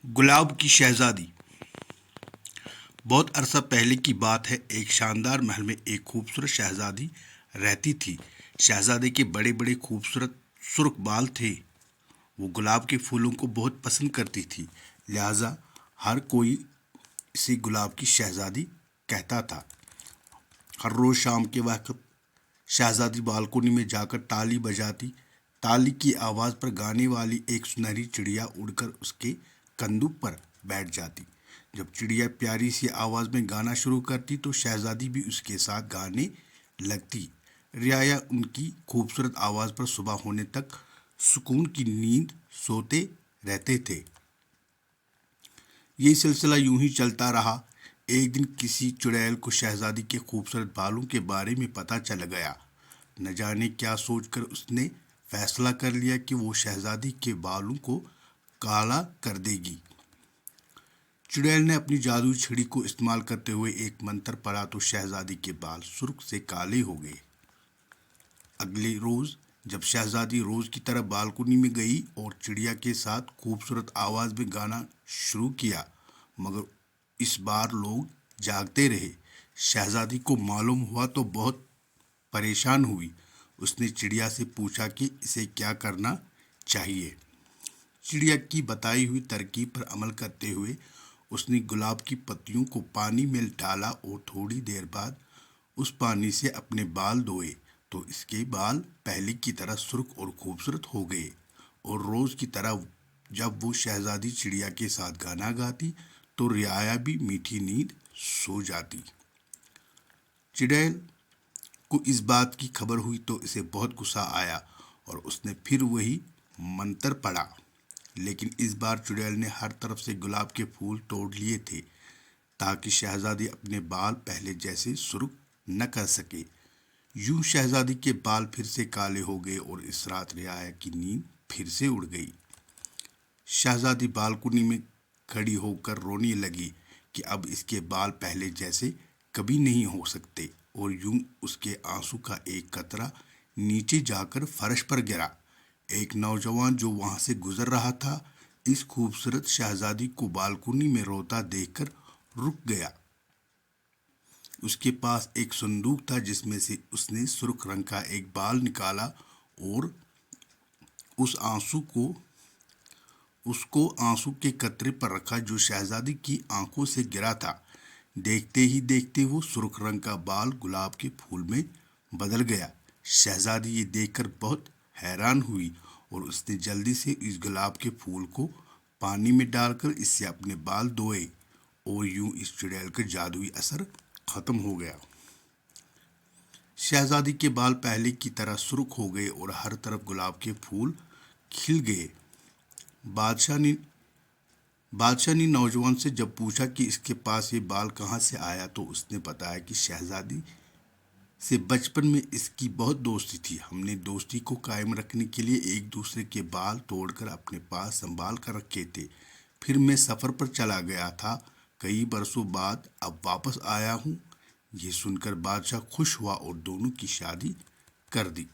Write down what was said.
گلاب کی شہزادی۔ بہت عرصہ پہلے کی بات ہے، ایک شاندار محل میں ایک خوبصورت شہزادی رہتی تھی۔ شہزادے کے بڑے بڑے خوبصورت سرخ بال تھے۔ وہ گلاب کے پھولوں کو بہت پسند کرتی تھی، لہذا ہر کوئی اسے گلاب کی شہزادی کہتا تھا۔ ہر روز شام کے وقت شہزادی بالکونی میں جا کر تالی بجاتی۔ تالی کی آواز پر گانے والی ایک سنہری چڑیا اڑ کر اس کے کندھوں پر بیٹھ جاتی۔ جب چڑیا پیاری سی آواز میں گانا شروع کرتی تو شہزادی بھی اس کے ساتھ گانے لگتی۔ رعایا ان کی خوبصورت آواز پر صبح ہونے تک سکون کی نیند سوتے رہتے تھے۔ یہ سلسلہ یوں ہی چلتا رہا۔ ایک دن کسی چڑیل کو شہزادی کے خوبصورت بالوں کے بارے میں پتہ چل گیا۔ نہ جانے کیا سوچ کر اس نے فیصلہ کر لیا کہ وہ شہزادی کے بالوں کو کالا کر دے گی۔ چڑیل نے اپنی جادوئی چھڑی کو استعمال کرتے ہوئے ایک منتر پڑھا تو شہزادی کے بال سرخ سے کالے ہو گئے۔ اگلے روز جب شہزادی روز کی طرح بالکونی میں گئی اور چڑیا کے ساتھ خوبصورت آواز میں گانا شروع کیا، مگر اس بار لوگ جاگتے رہے۔ شہزادی کو معلوم ہوا تو بہت پریشان ہوئی۔ اس نے چڑیا سے پوچھا کہ اسے کیا کرنا چاہیے۔ چڑیا کی بتائی ہوئی ترکیب پر عمل کرتے ہوئے اس نے گلاب کی پتیوں کو پانی میں ڈالا اور تھوڑی دیر بعد اس پانی سے اپنے بال دھوئے تو اس کے بال پہلے کی طرح سرخ اور خوبصورت ہو گئے، اور روز کی طرح جب وہ شہزادی چڑیا کے ساتھ گانا گاتی تو رعایا بھی میٹھی نیند سو جاتی۔ چڑیل کو اس بات کی خبر ہوئی تو اسے بہت غصہ آیا اور اس نے پھر وہی منتر پڑھا، لیکن اس بار چڑیل نے ہر طرف سے گلاب کے پھول توڑ لیے تھے تاکہ شہزادی اپنے بال پہلے جیسے سرخ نہ کر سکے۔ یوں شہزادی کے بال پھر سے کالے ہو گئے اور اس رات رعایا کی نیند پھر سے اڑ گئی۔ شہزادی بالکونی میں کھڑی ہو کر رونے لگی کہ اب اس کے بال پہلے جیسے کبھی نہیں ہو سکتے، اور یوں اس کے آنسو کا ایک قطرہ نیچے جا کر فرش پر گرا۔ ایک نوجوان جو وہاں سے گزر رہا تھا اس خوبصورت شہزادی کو بالکونی میں روتا دیکھ کر رک گیا۔ اس کے پاس ایک صندوق تھا جس میں سے اس نے سرخ رنگ کا ایک بال نکالا اور اس کو آنسو کے قطرے پر رکھا جو شہزادی کی آنکھوں سے گرا تھا۔ دیکھتے ہی دیکھتے وہ سرخ رنگ کا بال گلاب کے پھول میں بدل گیا۔ شہزادی یہ دیکھ کر بہت حیران ہوئی اور اس نے جلدی سے اس گلاب کے پھول کو پانی میں ڈال کر اس سے اپنے بال دھوئے، اور یوں اس چڑیل کا جادوئی اثر ختم ہو گیا۔ شہزادی کے بال پہلے کی طرح سرخ ہو گئے اور ہر طرف گلاب کے پھول کھل گئے۔ بادشاہ نے نوجوان سے جب پوچھا کہ اس کے پاس یہ بال کہاں سے آیا تو اس نے بتایا کہ شہزادی سے بچپن میں اس کی بہت دوستی تھی۔ ہم نے دوستی کو قائم رکھنے کے لیے ایک دوسرے کے بال توڑ کر اپنے پاس سنبھال کر رکھے تھے۔ پھر میں سفر پر چلا گیا تھا، کئی برسوں بعد اب واپس آیا ہوں۔ یہ سن کر بادشاہ خوش ہوا اور دونوں کی شادی کر دی۔